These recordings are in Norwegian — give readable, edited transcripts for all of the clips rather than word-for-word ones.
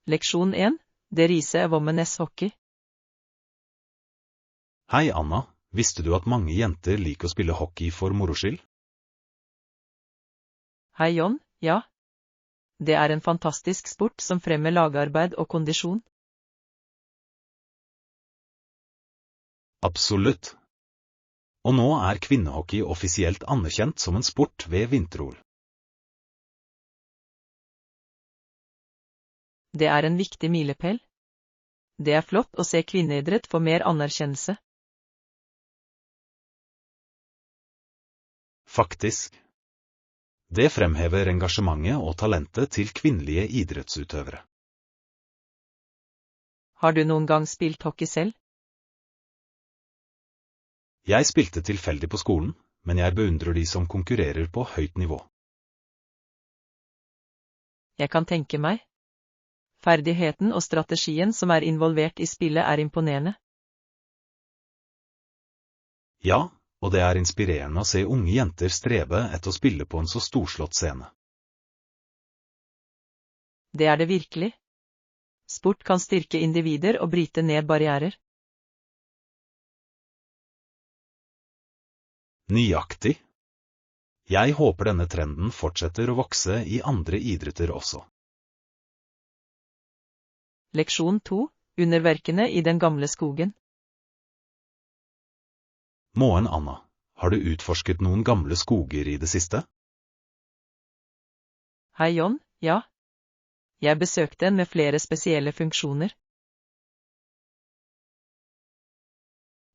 Leksjon 1. Det Riise Women's Hockey. Hei Anna, visste du at mange jenter liker å spille hockey for moro skyld? Hei John, ja. Det er en fantastisk sport som fremmer lagarbeid og kondisjon. Absolutt. Og nå er kvinnehockey offisielt anerkjent som en sport ved vinter-OL. Det er en viktig milepæl. Det er flott å se kvinneidrett få mer anerkjennelse. Faktisk. Det fremhever engasjementet og talentet til kvinnelige idrettsutøvere. Har du noen gang spilt hockey selv? Jeg spilte tilfeldig på skolen, men jeg beundrer de som konkurrerer på høyt nivå. Jeg kan tenke meg. Ferdigheten og strategien som er involvert i spillet er imponerende. Ja, og det er inspirerende å se unge jenter strebe etter å spille på en så storslått scene. Det er det virkelig. Sport kan styrke individer og bryte ned barrierer. Nøyaktig. Jeg håper denne trenden fortsetter å vokse i andre idretter også. Leksjon 2. Underverkene i den gamle skogen. Morgen Anna, har du utforsket noen gamle skoger i det siste? Hei John, ja. Jeg besøkte en med flere spesielle funksjoner.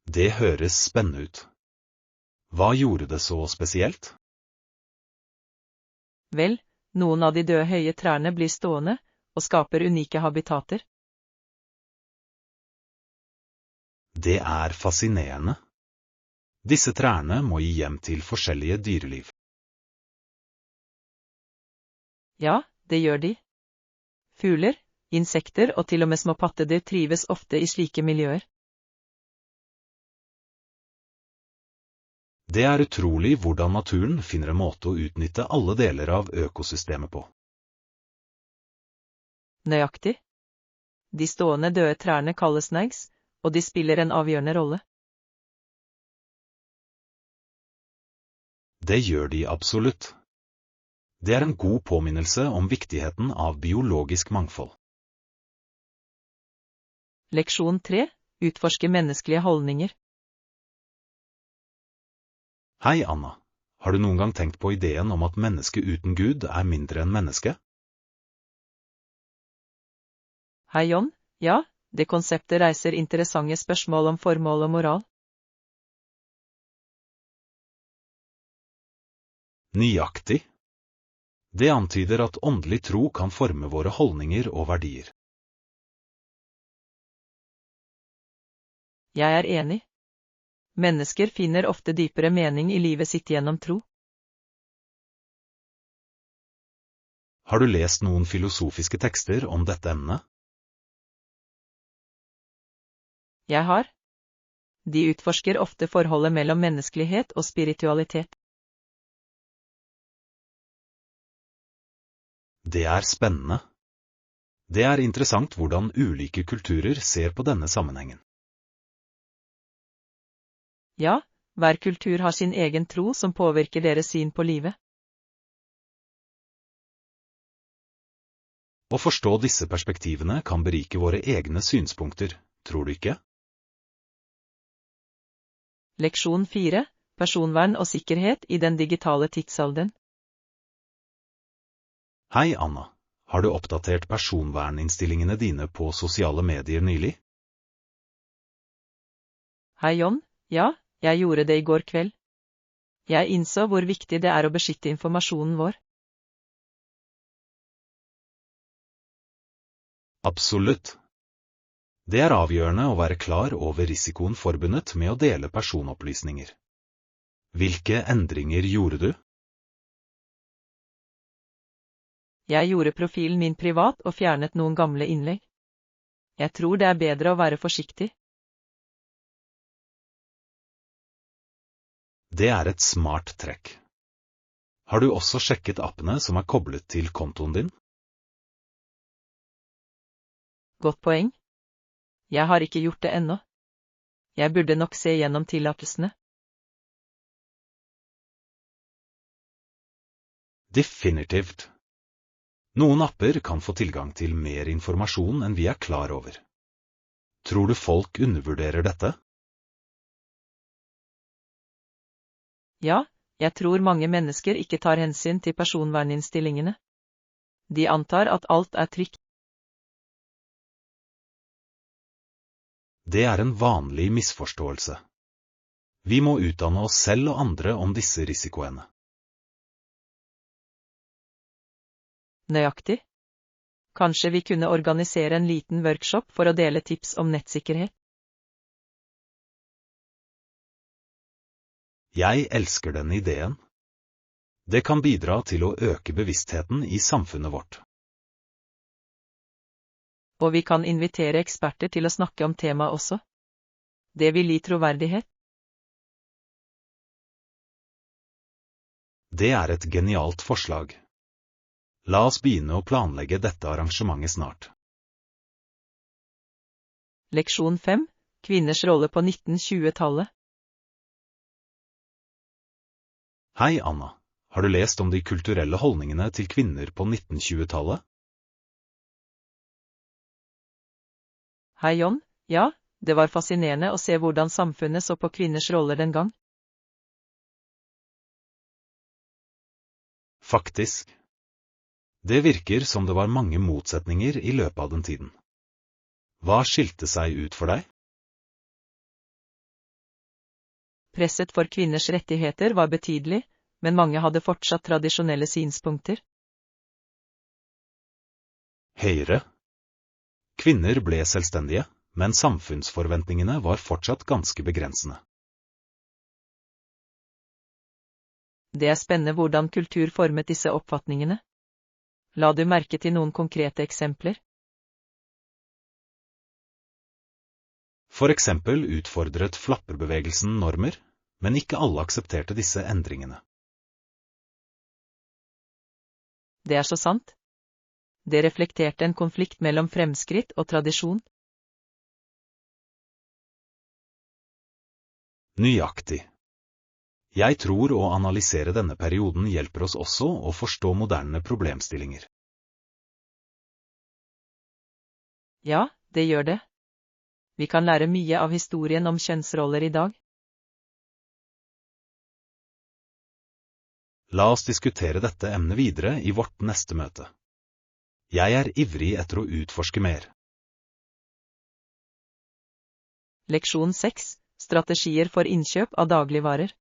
Det høres spennende ut. Hva gjorde det så spesielt? Vel, noen av de døde høye trærne blir stående, og skaper unike habitater. Det er fascinerende. Disse trærne må gi hjem til forskjellige dyreliv. Ja, det gjør de. Fugler, insekter og til og med små pattedyr trives ofte i slike miljøer. Det er utrolig hvordan naturen finner en måte å utnytte alle deler av økosystemet på. Nøyaktig. De stående døde trærne kalles nags, og de spiller en avgjørende rolle. Det gjør de absolutt. Det er en god påminnelse om viktigheten av biologisk mangfold. Leksjon 3. Utforske menneskelige holdninger. Hei Anna, har du noen gang tenkt på ideen om at mennesket uten Gud er mindre enn menneske? Hei John, ja, det konseptet reiser interessante spørsmål om formål og moral. Nøyaktig. Det antyder at åndelig tro kan forme våre holdninger og verdier. Jeg er enig. Mennesker finner ofte dypere mening i livet sitt gjennom tro. Har du lest noen filosofiske tekster om dette emnet? Jeg har. De utforsker ofte forholdet mellom menneskelighet og spiritualitet. Det er spennende. Det er interessant hvordan ulike kulturer ser på denne sammenhengen. Ja, hver kultur har sin egen tro som påvirker deres syn på livet. Å forstå disse perspektivene kan berike våre egne synspunkter, tror du ikke? Leksjon 4. Personvern og sikkerhet i den digitale tidsalderen. Hei Anna, har du oppdatert personverninnstillingene dine på sosiale medier nylig? Hei John, ja, jeg gjorde det i går kveld. Jeg innså hvor viktig det er å beskytte informasjonen vår. Absolutt. Det er avgjørende å være klar over risikoen forbundet med å dele personopplysninger. Hvilke endringer gjorde du? Jeg gjorde profilen min privat og fjernet noen gamle innlegg. Jeg tror det er bedre å være forsiktig. Det er et smart trekk. Har du også sjekket appene som er koblet til kontoen din? Godt poeng. Jeg har ikke gjort det ennå. Jeg burde nok se gjennom tillatelsene. Definitivt. Noen apper kan få tilgang til mer informasjon enn vi er klar over. Tror du folk undervurderer dette? Ja, jeg tror mange mennesker ikke tar hensyn til personverninnstillingene. De antar at alt er trygt. Det er en vanlig misforståelse. Vi må utdanne oss selv og andre om disse risikoene. Nøyaktig. Kanskje vi kunne organisere en liten workshop for å dele tips om nettsikkerhet? Jeg elsker den ideen. Det kan bidra til å øke bevisstheten i samfunnet vårt. Og vi kan invitere eksperter til å snakke om temaet også. Det vil gi troverdighet. Det er et genialt forslag. La oss begynne å planlegge dette arrangementet snart. Leksjon 5. Kvinners rolle på 1920-tallet. Hei, Anna. Har du lest om de kulturelle holdningene til kvinner på 1920-tallet? Hei, John. Ja, det var fascinerende å se hvordan samfunnet så på kvinners roller den gang. Faktisk. Det virker som det var mange motsetninger i løpet av den tiden. Hva skilte seg ut for deg? Presset for kvinners rettigheter var betydelig, men mange hadde fortsatt tradisjonelle synspunkter. Høyre. Kvinner ble selvstendige, men samfunnsforventningene var fortsatt ganske begrensende. Det er spennende hvordan kultur formet disse oppfatningene. La du merke til noen konkrete eksempler? For eksempel utfordret flapperbevegelsen normer, men ikke alle aksepterte disse endringene. Det er så sant. Det reflekterte en konflikt mellom fremskritt og tradisjon. Nøyaktig. Jeg tror å analysere denne perioden hjelper oss også å forstå moderne problemstillinger. Ja, det gjør det. Vi kan lære mye av historien om kjønnsroller i dag. La oss diskutere dette emnet videre i vårt neste møte. Jeg er ivrig etter å utforske mer. Leksjon 6. Strategier for innkjøp av dagligvarer.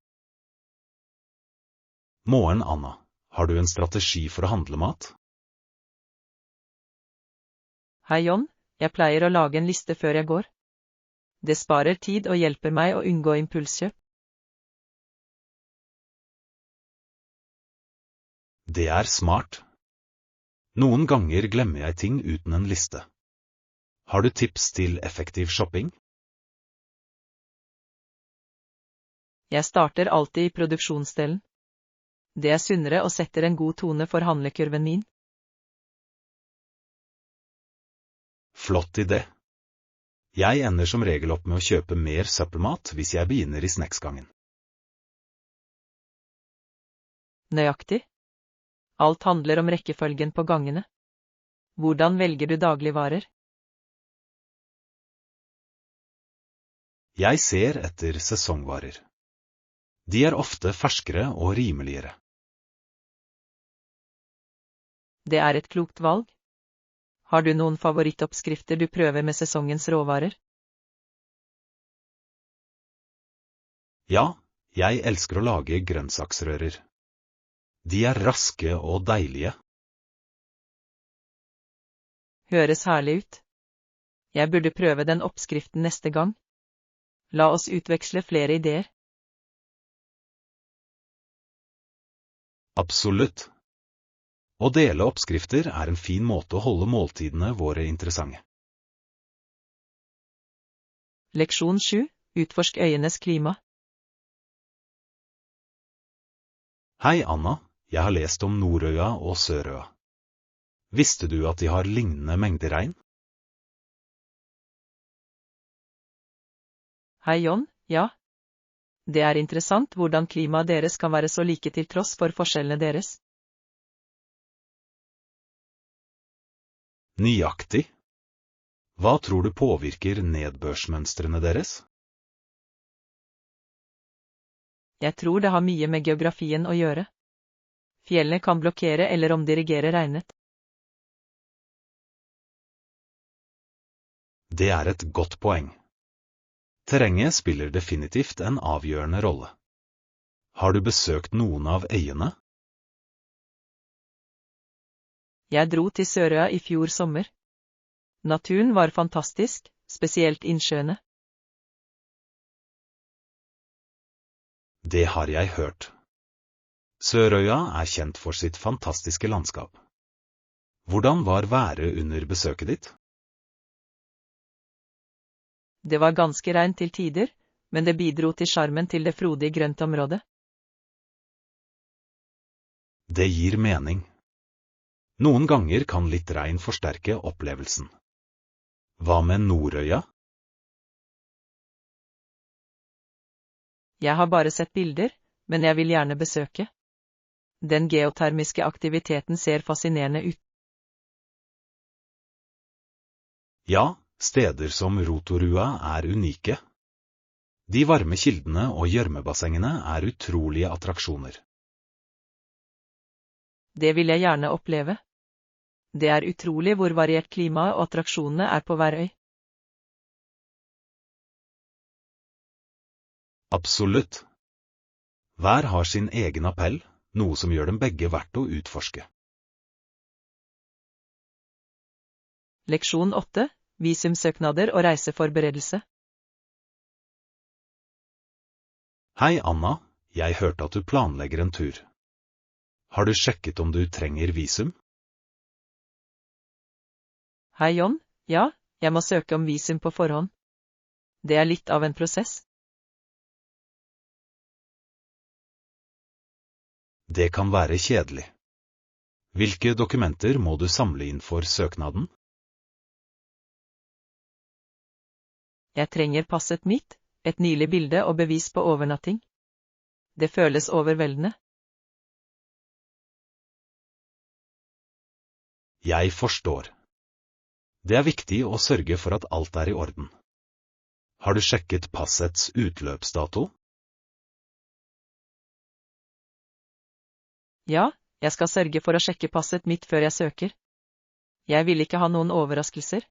Morgen, Anna. Har du en strategi for å handle mat? Hei, John. Jeg pleier å lage en liste før jeg går. Det sparer tid og hjelper meg å unngå impulskjøp. Det er smart. Noen ganger glemmer jeg ting uten en liste. Har du tips til effektiv shopping? Jeg starter alltid i produksjonsdelen. Det er sunnere og setter en god tone for handlekurven min. Flott idé. Jeg ender som regel opp med å kjøpe mer søppelmat hvis jeg begynner i snacksgangen. Nøyaktig. Alt handler om rekkefølgen på gangene. Hvordan velger du dagligvarer? Jeg ser etter sesongvarer. De er ofte ferskere og rimeligere. Det er et klokt valg. Har du noen favorittoppskrifter du prøver med sesongens råvarer? Ja, jeg elsker å lage grønnsaksrører. De er raske og deilige. Høres herlig ut. Jeg burde prøve den oppskriften neste gang. La oss utveksle flere ideer. Absolutt. Å dele oppskrifter er en fin måte å holde måltidene våre interessante. Leksjon 7. Utforsk øyenes klima. Hei, Anna. Jeg har lest om Nordøya og Sørøya. Visste du at de har lignende mengder regn? Hei John, ja. Det er interessant hvordan klimaet deres kan være så like til tross for forskjellene deres. Nøyaktig. Hva tror du påvirker nedbørsmønstrene deres? Jeg tror det har mye med geografien å gjøre. Fjellene kan blokkere eller omdirigere regnet. Det er et godt poeng. Terrenget spiller definitivt en avgjørende rolle. Har du besøkt noen av øyene? Jeg dro til Sørøya i fjor sommer. Naturen var fantastisk, spesielt innsjøene. Det har jeg hørt. Sørøya er kjent for sitt fantastiske landskap. Hvordan var været under besøket ditt? Det var ganske regn til tider, men det bidro til sjarmen til det frodige grøntområdet. Det gir mening. Noen ganger kan litt regn forsterke opplevelsen. Hva med Nordøya? Jeg har bare sett bilder, men jeg vil gjerne besøke. Den geotermiske aktiviteten ser fascinerende ut. Ja, steder som Rotorua er unike. De varme kildene og gjørmebassengene er utrolige attraksjoner. Det vil jeg gjerne oppleve. Det er utrolig hvor variert klimaet og attraksjonene er på hver øy. Absolutt. Hver har sin egen appell, noe som gjør dem begge verdt å utforske. Leksjon 8. Visumsøknader og reiseforberedelse. Hei Anna, jeg hørte at du planlegger en tur. Har du sjekket om du trenger visum? Hei John, ja, jeg må søke om visum på forhånd. Det er litt av en prosess. Det kan være kjedelig. Hvilke dokumenter må du samle inn for søknaden? Jeg trenger passet mitt, et nylig bilde og bevis på overnatting. Det føles overveldende. Jeg forstår. Det er viktig å sørge for at alt er i orden. Har du sjekket passets utløpsdato? Ja, jeg skal sørge for å sjekke passet mitt før jeg søker. Jeg vil ikke ha noen overraskelser.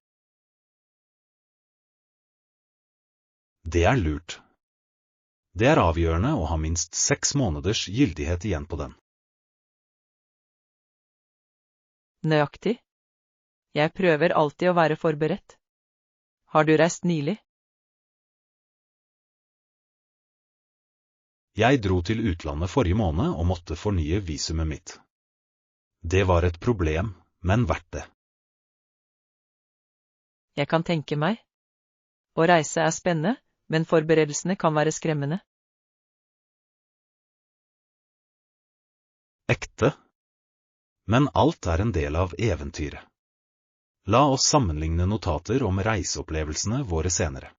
Det er lurt. Det er avgjørende å ha minst 6 måneders gyldighet igjen på den. Nøyaktig. Jeg prøver alltid å være forberedt. Har du reist nylig? Jeg dro til utlandet forrige måned og måtte fornye visumet mitt. Det var et problem, men verdt det. Jeg kan tenke meg. Å reise er spennende, men forberedelsene kan være skremmende. Ekte. Men alt er en del av eventyret. La oss sammenligne notater om reiseopplevelsene våre senere.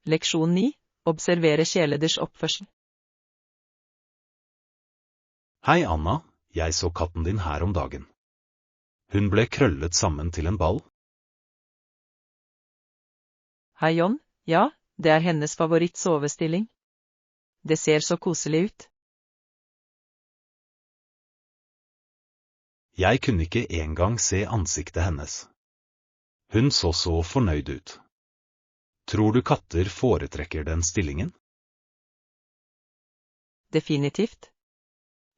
Leksjon 9. Observere kjæledyrs oppførsel. Hei Anna, jeg så katten din her om dagen. Hun ble krøllet sammen til en ball. Hei John, ja, det er hennes favorittsovestilling. Det ser så koselig ut. Jeg kunne ikke engang se ansiktet hennes. Hun så fornøyd ut. Tror du katter foretrekker den stillingen? Definitivt.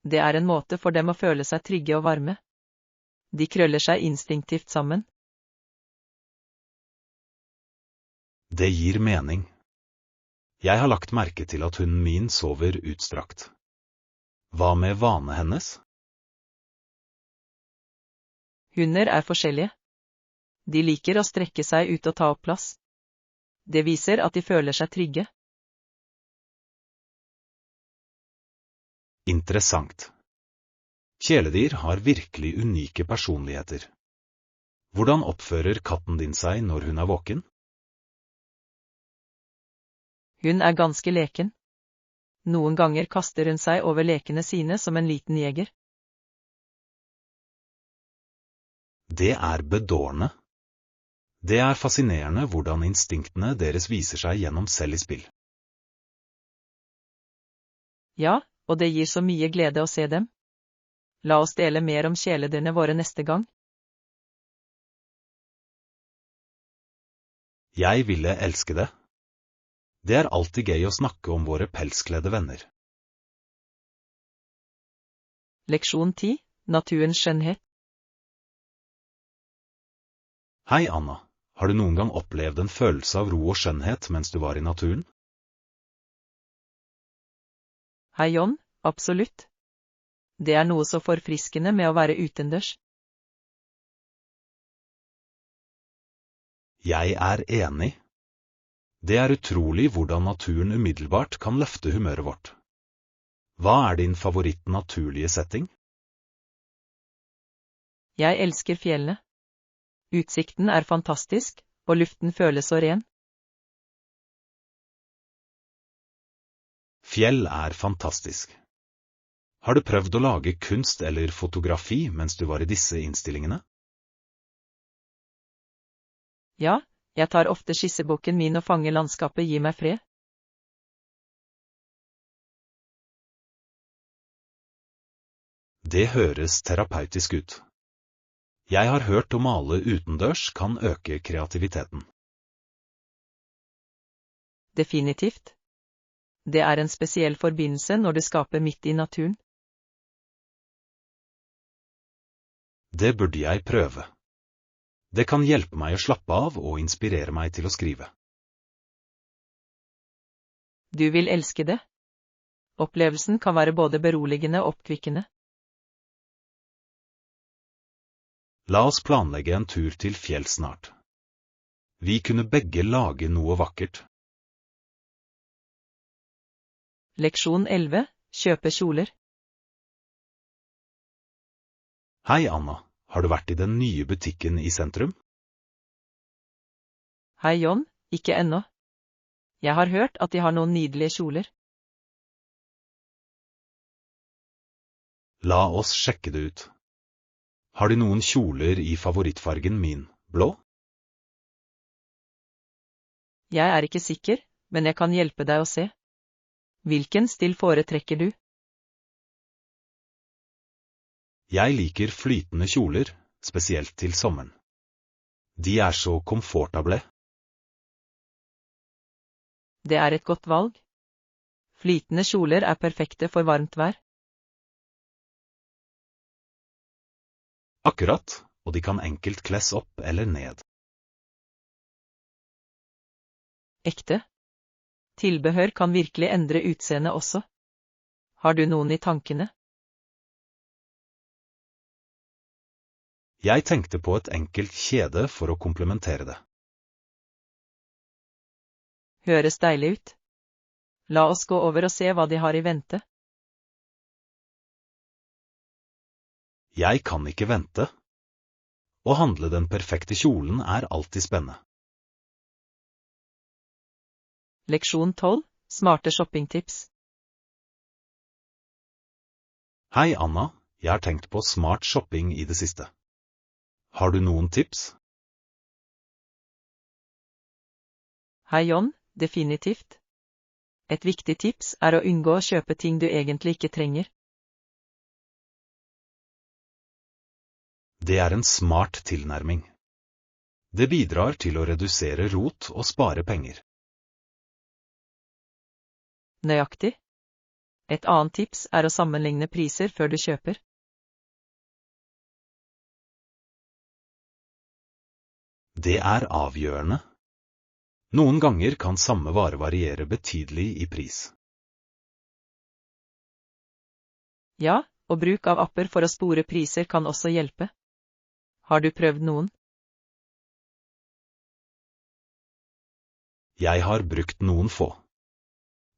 Det er en måte for dem å føle seg trygge og varme. De krøller seg instinktivt sammen. Det gir mening. Jeg har lagt merke til at hunden min sover utstrakt. Hva med vanene hennes? Hunder er forskjellige. De liker å strekke seg ut og ta opp plass. Det viser at de føler seg trygge. Interessant. Kjæledyr har virkelig unike personligheter. Hvordan oppfører katten din seg når hun er våken? Hun er ganske leken. Noen ganger kaster hun seg over lekene sine som en liten jeger. Det er bedårende. Det er fascinerende hvordan instinktene deres viser seg gjennom selv i spill. Ja, og det gir så mye glede å se dem. La oss dele mer om kjæledyrene våre neste gang. Jeg ville elske det. Det er alltid gøy å snakke om våre pelskledde venner. Leksjon 10. Naturens skjønnhet. Hei, Anna. Har du noen gang opplevd en følelse av ro og skjønnhet mens du var i naturen? Hei, John. Absolutt. Det er noe så forfriskende med å være utendørs. Jeg er enig. Det er utrolig hvordan naturen umiddelbart kan løfte humøret vårt. Hva er din favoritt-naturlige setting? Jeg elsker fjellene. Utsikten er fantastisk, og luften føles så ren. Fjell er fantastisk. Har du prøvd å lage kunst eller fotografi mens du var i disse innstillingene? Ja, jeg tar ofte skisseboken min og fanger landskapet gir meg fred. Det høres terapeutisk ut. Jeg har hørt å male utendørs kan øke kreativiteten. Definitivt. Det er en spesiell forbindelse når du skaper midt i naturen. Det burde jeg prøve. Det kan hjelpe meg å slappe av og inspirere meg til å skrive. Du vil elske det. Opplevelsen kan være både beroligende og oppkvikkende. La oss planlegge en tur til fjell snart. Vi kunne begge lage noe vakkert. Leksjon 11. Kjøpe kjoler. Hei, Anna. Har du vært i den nye butikken i sentrum? Hei, John. Ikke ennå. Jeg har hørt at de har noen nydelige kjoler. La oss sjekke det ut. Har de noen kjoler i favorittfargen min, blå? Jeg er ikke sikker, men jeg kan hjelpe deg å se. Hvilken stil foretrekker du? Jeg liker flytende kjoler, spesielt til sommeren. De er så komfortable. Det er et godt valg. Flytende kjoler er perfekte for varmt vær. Akkurat, og de kan enkelt kles opp eller ned. Ekte. Tilbehør kan virkelig endre utseendet også. Har du noen i tankene? Jeg tenkte på et enkelt kjede for å komplementere det. Høres deilig ut. La oss gå over og se hva de har i vente. Jeg kan ikke vente. Å handle den perfekte kjolen er alltid spennende. Leksjon 12. Smarte shoppingtips. Hei, Anna. Jeg har tenkt på smart shopping i det siste. Har du noen tips? Hei, John. Definitivt. Et viktig tips er å unngå å kjøpe ting du egentlig ikke trenger. Det er en smart tilnærming. Det bidrar til å redusere rot og spare penger. Nøyaktig. Et annet tips er å sammenligne priser før du kjøper. Det er avgjørende. Noen ganger kan samme vare variere betydelig i pris. Ja, og bruk av apper for å spore priser kan også hjelpe. Har du prøvd noen? Jeg har brukt noen få.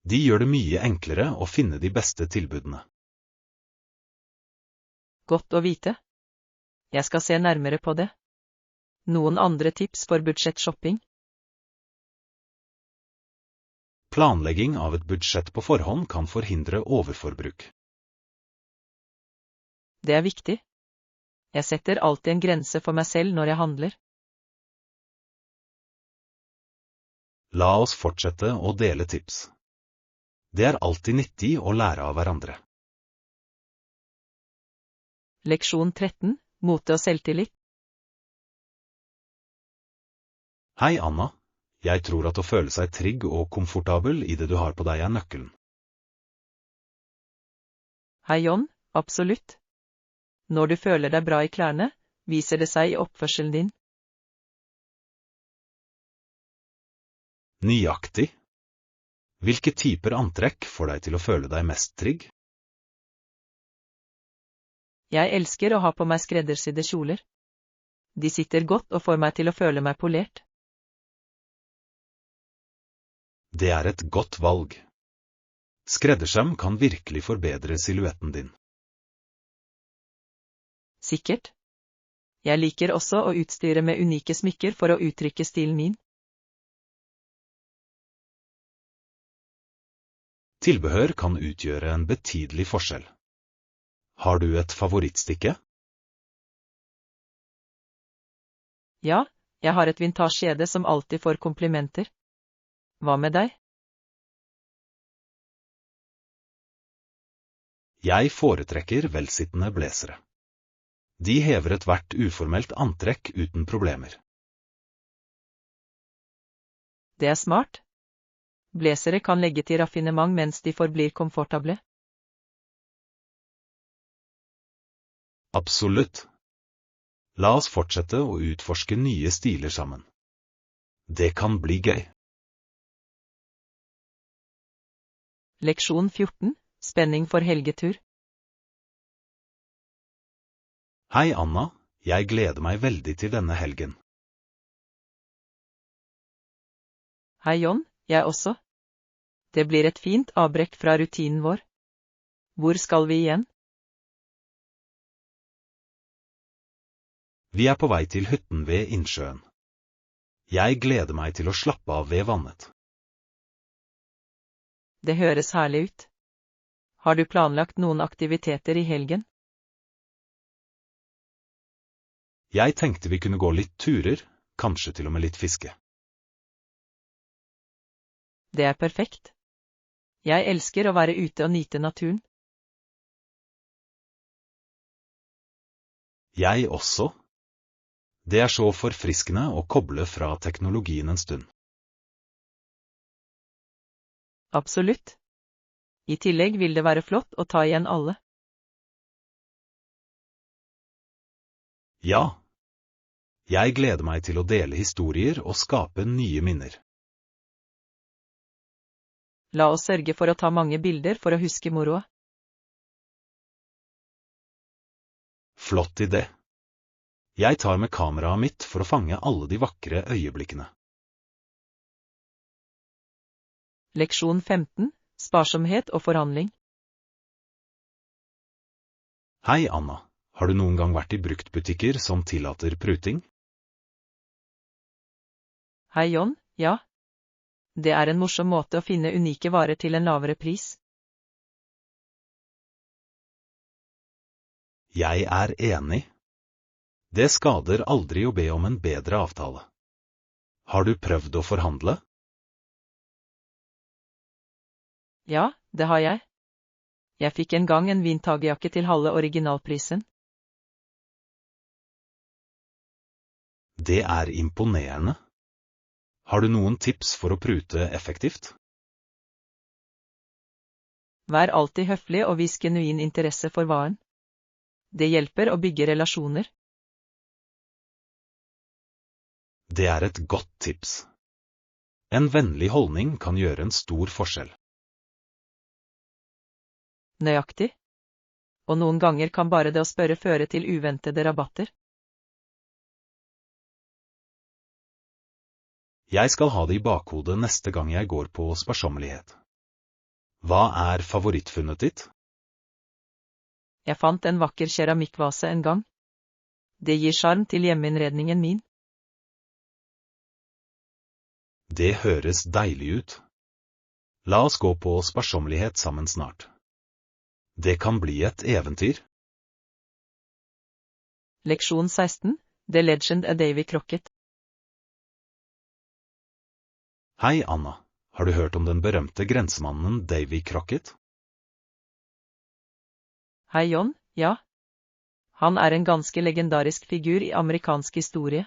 De gjør det mye enklere å finne de beste tilbudene. Godt å vite. Jeg skal se nærmere på det. Noen andre tips for budsjettshopping? Planlegging av et budsjett på forhånd kan forhindre overforbruk. Det er viktig. Jeg setter alltid en grense for meg selv når jeg handler. La oss fortsette å dele tips. Det er alltid nyttig å lære av hverandre. Leksjon 13, mote og selvtillit. Hei Anna, jeg tror at å føle seg trygg og komfortabel i det du har på deg er nøkkelen. Hei John, absolutt. Når du føler deg bra i klærne, viser det seg i oppførselen din. Nøyaktig. Hvilke typer antrekk får deg til å føle deg mest trygg? Jeg elsker å ha på meg skreddersydde kjoler. De sitter godt og får meg til å føle meg polert. Det er et godt valg. Skreddersøm kan virkelig forbedre silhuetten din. Sikkert. Jeg liker også å utstyre med unike smykker for å uttrykke stilen min. Tilbehør kan utgjøre en betydelig forskjell. Har du et favorittstykke? Ja, jeg har et vintage-kjede som alltid får komplimenter. Hva med deg? Jeg foretrekker velsittende blazere. De hever ethvert uformelt antrekk uten problemer. Det er smart. Blazere kan legge til raffinement mens de forblir komfortable. Absolutt. La oss fortsette å utforske nye stiler sammen. Det kan bli gøy. Leksjon 14, spenning for helgetur. Hei Anna, jeg gleder meg veldig til denne helgen. Hei John, jeg også. Det blir et fint avbrekk fra rutinen vår. Hvor skal vi igjen? Vi er på vei til hytten ved innsjøen. Jeg gleder meg til å slappe av ved vannet. Det høres herlig ut. Har du planlagt noen aktiviteter i helgen? Jeg tenkte vi kunne gå litt turer, kanskje til og med litt fiske. Det er perfekt. Jeg elsker å være ute og nyte naturen. Jeg også. Det er så forfriskende å koble fra teknologien en stund. Absolutt. I tillegg vil det være flott å ta igjen alle. Ja. Jeg gleder meg til å dele historier og skape nye minner. La oss sørge for å ta mange bilder for å huske moroa. Flott idé. Jeg tar med kameraet mitt for å fange alle de vakre øyeblikkene. Leksjon 15, sparsomhet og forhandling. Hei Anna, har du noen gang vært i bruktbutikker som tillater pruting? Hei John, ja. Det er en morsom måte å finne unike varer til en lavere pris. Jeg er enig. Det skader aldri å be om en bedre avtale. Har du prøvd å forhandle? Ja, det har jeg. Jeg fikk en gang en vintagejakke til halve originalprisen. Det er imponerende. Har du noen tips for å prute effektivt? Vær alltid høflig og vis genuin interesse for varen. Det hjelper å bygge relasjoner. Det er et godt tips. En vennlig holdning kan gjøre en stor forskjell. Nøyaktig. Og noen ganger kan bare det å spørre føre til uventede rabatter. Jeg skal ha det i bakhodet neste gang jeg går på sparsommelighet. Hva er favorittfunnet ditt? Jeg fant en vakker keramikkvase en gang. Det gir sjarm til hjemmeinnredningen min. Det høres deilig ut. La oss gå på sparsommelighet sammen snart. Det kan bli et eventyr. Leksjon 16, The Legend of Davy Crockett. Hei, Anna. Har du hørt om den berømte grensemannen Davy Crockett? Hei, John, ja. Han er en ganske legendarisk figur i amerikansk historie.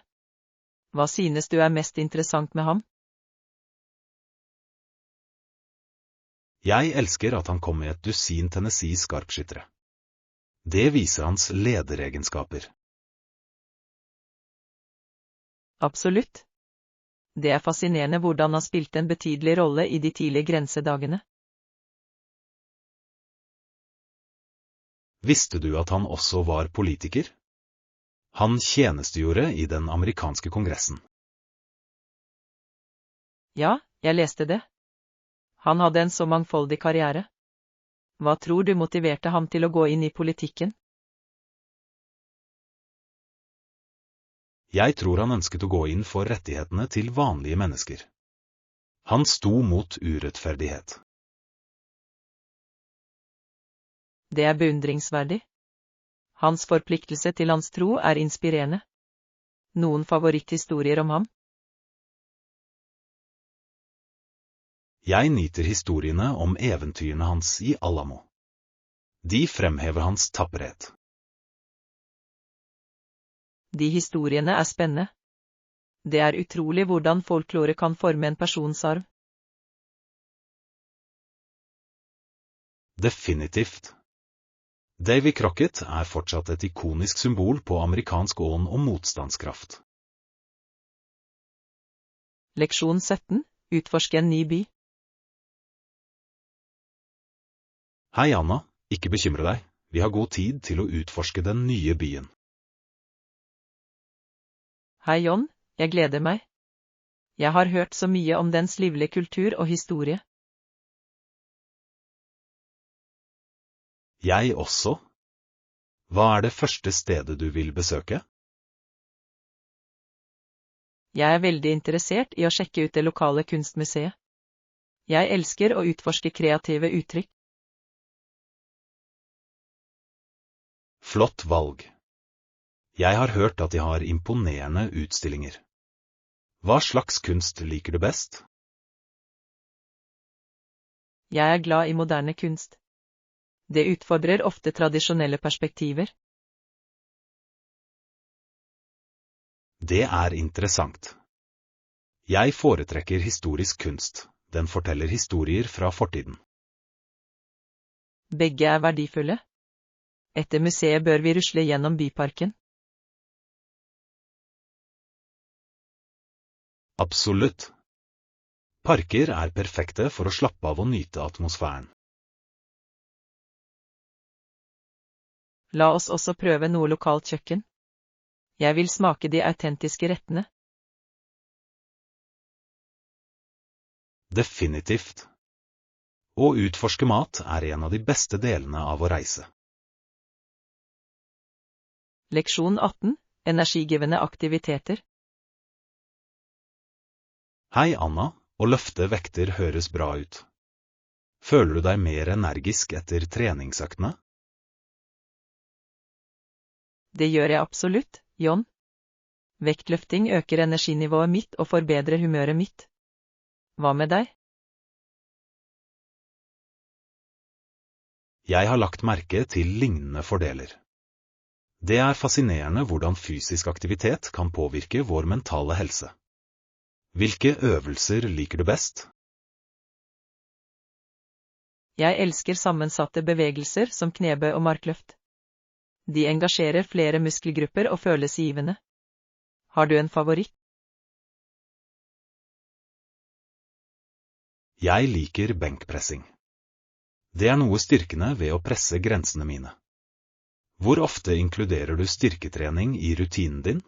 Hva synes du er mest interessant med ham? Jeg elsker at han kom med et dusin Tennessee-skarpskyttere. Det viser hans lederegenskaper. Absolutt. Det er fascinerende hvordan han spilte en betydelig rolle i de tidlige grensedagene. Visste du at han også var politiker? Han tjenestegjorde i den amerikanske kongressen. Ja, jeg leste det. Han hadde en så mangfoldig karriere. Hva tror du motiverte ham til å gå inn i politikken? Jeg tror han ønsket å gå inn for rettighetene til vanlige mennesker. Han sto mot urettferdighet. Det er beundringsverdig. Hans forpliktelse til hans tro er inspirerende. Noen favoritthistorier om ham? Jeg nyter historiene om eventyrene hans i Alamo. De fremhever hans tapperhet. De historiene er spennende. Det er utrolig hvordan folklore kan forme en persons arv. Definitivt. Davy Crockett er fortsatt et ikonisk symbol på amerikansk ånd og motstandskraft. Leksjon 17, utforske en ny by. Hei, Anna, ikke bekymre deg, vi har god tid til å utforske den nye byen. Hei, John, jeg gleder meg. Jeg har hørt så mye om dens livlige kultur og historie. Jeg også. Hva er det første stedet du vil besøke? Jeg er veldig interessert i å sjekke ut det lokale kunstmuseet. Jeg elsker å utforske kreative uttrykk. Flott valg. Jeg har hørt at de har imponerende utstillinger. Hva slags kunst liker du best? Jeg er glad i moderne kunst. Det utfordrer ofte tradisjonelle perspektiver. Det er interessant. Jeg foretrekker historisk kunst. Den forteller historier fra fortiden. Begge er verdifulle. Etter museet bør vi rusle gjennom byparken. Absolutt. Parker er perfekte for å slappe av og nyte atmosfæren. La oss også prøve noe lokalt kjøkken. Jeg vil smake de autentiske rettene. Definitivt. Å utforske mat er en av de beste delene av å reise. Leksjon 18, energigivende aktiviteter. Hei, Anna, å løfte vekter høres bra ut. Føler du deg mer energisk etter treningsøktene? Det gjør jeg absolutt, John. Vektløfting øker energinivået mitt og forbedrer humøret mitt. Hva med deg? Jeg har lagt merke til lignende fordeler. Det er fascinerende hvordan fysisk aktivitet kan påvirke vår mentale helse. Hvilke øvelser liker du best? Jeg elsker sammensatte bevegelser som knebøy og markløft. De engasjerer flere muskelgrupper og føles givende. Har du en favoritt? Jeg liker benkpressing. Det er noe styrkende ved å presse grensene mine. Hvor ofte inkluderer du styrketrening i rutinen din?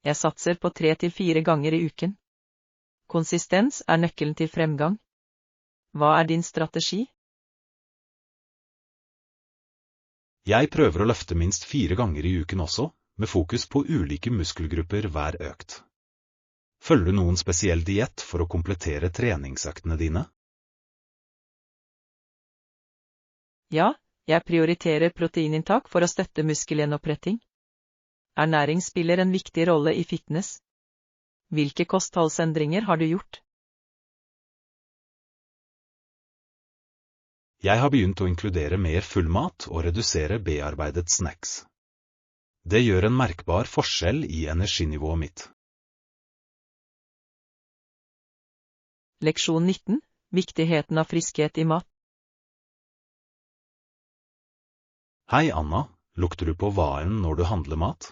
Jeg satser på 3 til 4 ganger i uken. Konsistens er nøkkelen til fremgang. Hva er din strategi? Jeg prøver å løfte minst 4 ganger i uken også, med fokus på ulike muskelgrupper hver økt. Følger du noen spesiell diett for å komplettere treningsøktene dine? Ja, jeg prioriterer proteininntak for å støtte muskelgjenoppretting. Ernæring spiller en viktig rolle i fitness. Hvilke kostholdsendringer har du gjort? Jeg har begynt å inkludere mer fullmat og redusere bearbeidet snacks. Det gjør en merkbar forskjell i energinivået mitt. Leksjon 19. Viktigheten av friskhet i mat. Hei Anna, lukter du på varen når du handler mat?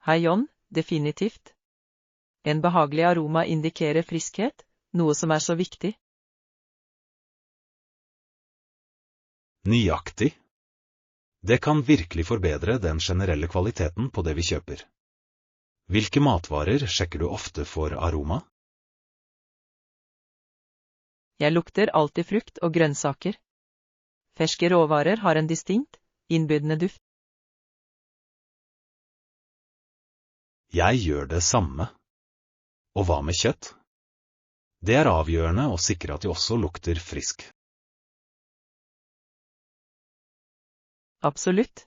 Hei John, definitivt. En behagelig aroma indikerer friskhet, noe som er så viktig. Nøyaktig. Det kan virkelig forbedre den generelle kvaliteten på det vi kjøper. Hvilke matvarer sjekker du ofte for aroma? Jeg lukter alltid frukt og grønnsaker. Ferske råvarer har en distinkt, innbydende duft. Jeg gjør det samme. Og hva med kjøtt? Det er avgjørende å sikre at de også lukter frisk. Absolutt.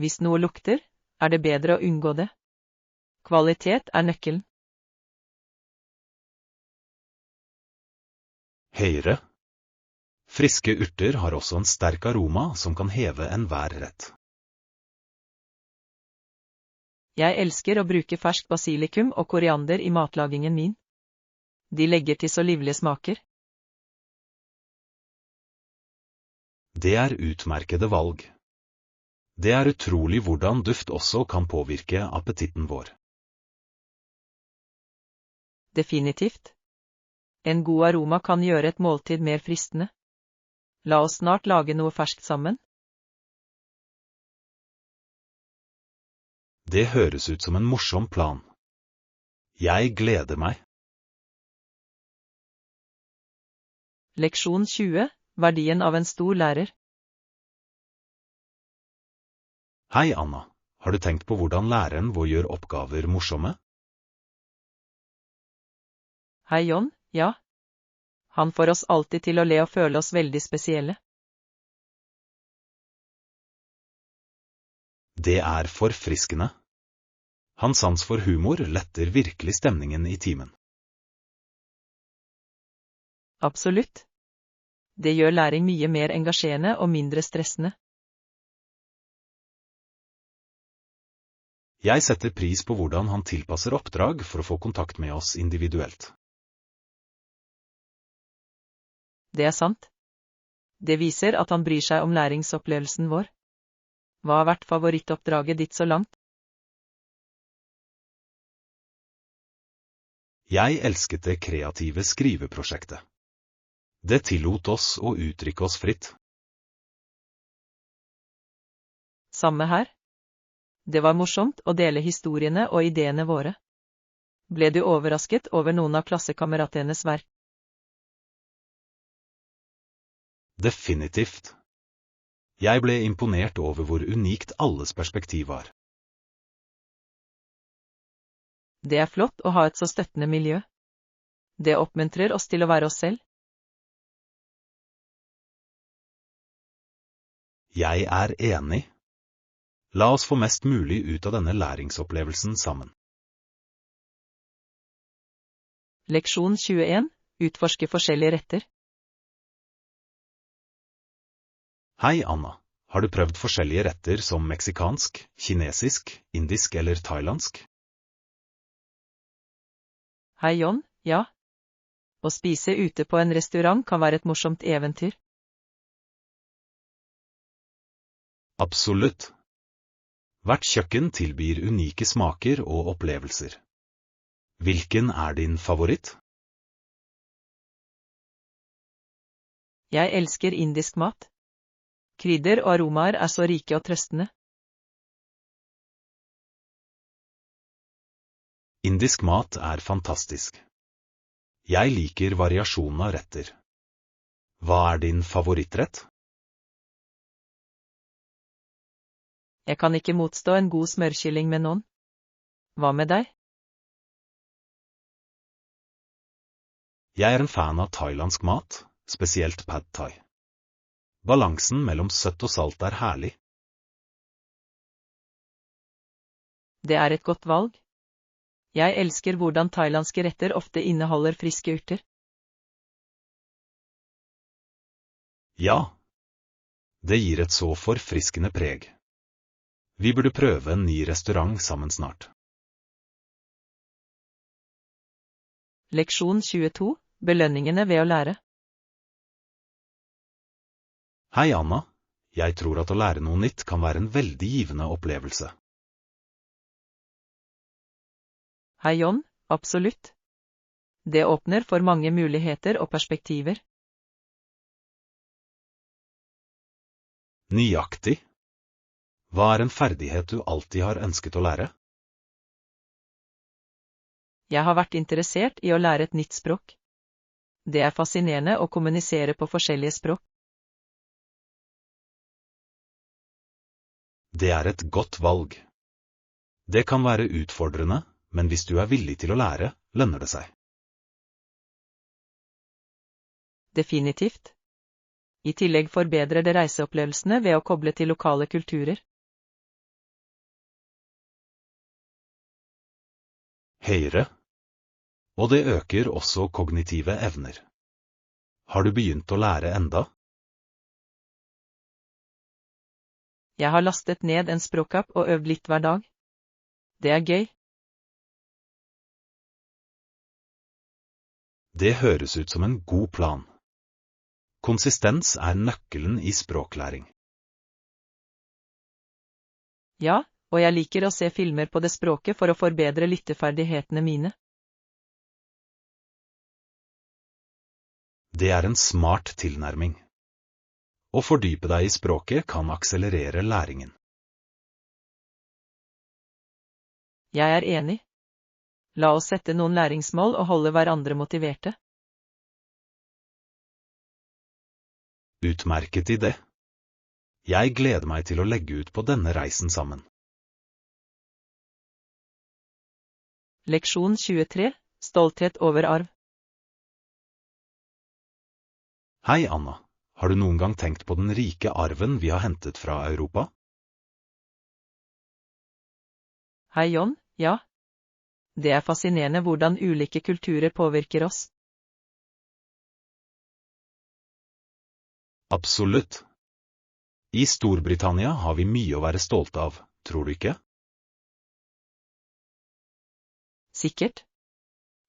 Hvis noe lukter, er det bedre å unngå det. Kvalitet er nøkkelen. Høyre. Friske urter har også en sterk aroma som kan heve enhver rett. Jeg elsker å bruke fersk basilikum og koriander i matlagingen min. De legger til så livlige smaker. Det er utmerkede valg. Det er utrolig hvordan duft også kan påvirke appetitten vår. Definitivt. En god aroma kan gjøre et måltid mer fristende. La oss snart lage noe ferskt sammen. Det høres ut som en morsom plan. Jeg gleder meg. Leksjon 20. Verdien av en stor lærer. Hei Anna, har du tenkt på hvordan læreren vår gjør oppgaver morsomme? Hei John, ja. Han får oss alltid til å le og føle oss veldig spesielle. Det er forfriskende. Hans sans for humor letter virkelig stemningen i timen. Absolutt. Det gjør læring mye mer engasjerende og mindre stressende. Jeg setter pris på hvordan han tilpasser oppdrag for å få kontakt med oss individuelt. Det er sant. Det viser at han bryr seg om læringsopplevelsen vår. Hva har vært favorittoppdraget ditt så langt? Jeg elsket det kreative skriveprosjektet. Det tillot oss å uttrykke oss fritt. Samme her. Det var morsomt å dele historiene og ideene våre. Ble du overrasket over noen av klassekameratenes verk? Definitivt. Jeg ble imponert over hvor unikt alles perspektiv var. Det er flott å ha et så støttende miljø. Det oppmuntrer oss til å være oss selv. Jeg er enig. La oss få mest mulig ut av denne læringsopplevelsen sammen. Leksjon 21. Utforske forskjellige retter. Hei Anna, har du prøvd forskjellige retter som meksikansk, kinesisk, indisk eller thailandsk? Hei John, ja. Å spise ute på en restaurant kan være et morsomt eventyr. Absolutt. Hvert kjøkken tilbyr unike smaker og opplevelser. Hvilken er din favoritt? Jeg elsker indisk mat. Krydder og aromaer er så rike og trøstende. Indisk mat er fantastisk. Jeg liker variasjonen av retter. Hva er din favorittrett? Jeg kan ikke motstå en god smørkylling med noen. Hva med deg? Jeg er en fan av thailandsk mat, spesielt pad thai. Balansen mellom søtt og salt er herlig. Det er et godt valg. Jeg elsker hvordan thailandske retter ofte inneholder friske urter. Ja, det gir et så forfriskende preg. Vi burde prøve en ny restaurant sammen snart. Leksjon 22. Belønningene ved å lære. Hei Anna, jeg tror at å lære noe nytt kan være en veldig givende opplevelse. Hei John, absolutt. Det åpner for mange muligheter og perspektiver. Nøyaktig. Hva er en ferdighet du alltid har ønsket å lære? Jeg har vært interessert i å lære et nytt språk. Det er fascinerende å kommunisere på forskjellige språk. Det er et godt valg. Det kan være utfordrende, men hvis du er villig til å lære, lønner det seg. Definitivt. I tillegg forbedrer det reiseopplevelsene ved å koble til lokale kulturer. Høyere. Og det øker også kognitive evner. Har du begynt å lære enda? Jeg har lastet ned en språkapp og øvd litt hver dag. Det er gøy. Det høres ut som en god plan. Konsistens er nøkkelen i språklæring. Ja, og jeg liker å se filmer på det språket for å forbedre lytteferdighetene mine. Det er en smart tilnærming. Å fordype deg i språket kan akselerere læringen. Jeg er enig. La oss sette noen læringsmål og holde hverandre motiverte. Utmerket idé. Jeg gleder meg til å legge ut på denne reisen sammen. Leksjon 23. Stolthet over arv. Hei Anna, har du noen gang tenkt på den rike arven vi har hentet fra Europa? Hei John, ja. Det er fascinerende hvordan ulike kulturer påvirker oss. Absolutt. I Storbritannia har vi mye å være stolte av, tror du ikke? Sikkert.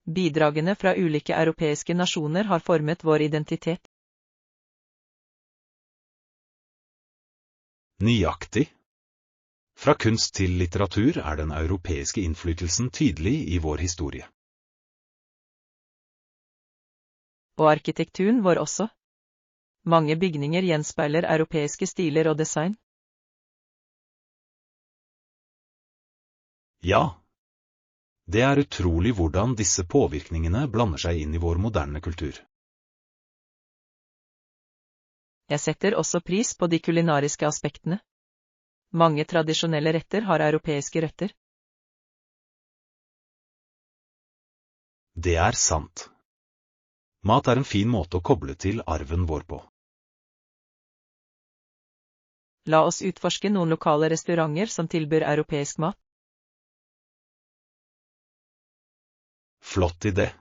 Bidragene fra ulike europeiske nasjoner har formet vår identitet. Nøyaktig. Fra kunst til litteratur er den europeiske innflytelsen tydelig i vår historie. Og arkitekturen vår også. Mange bygninger gjenspeiler europeiske stiler og design. Ja. Det er utrolig hvordan disse påvirkningene blander seg inn i vår moderne kultur. Jeg setter også pris på de kulinariske aspektene. Mange tradisjonelle retter har europeiske røtter. Det er sant. Mat er en fin måte å koble til arven vår på. La oss utforske noen lokale restauranter som tilbyr europeisk mat. Flott idé.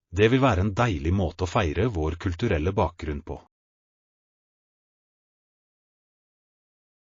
Det vil være en deilig måte å feire vår kulturelle bakgrunn på.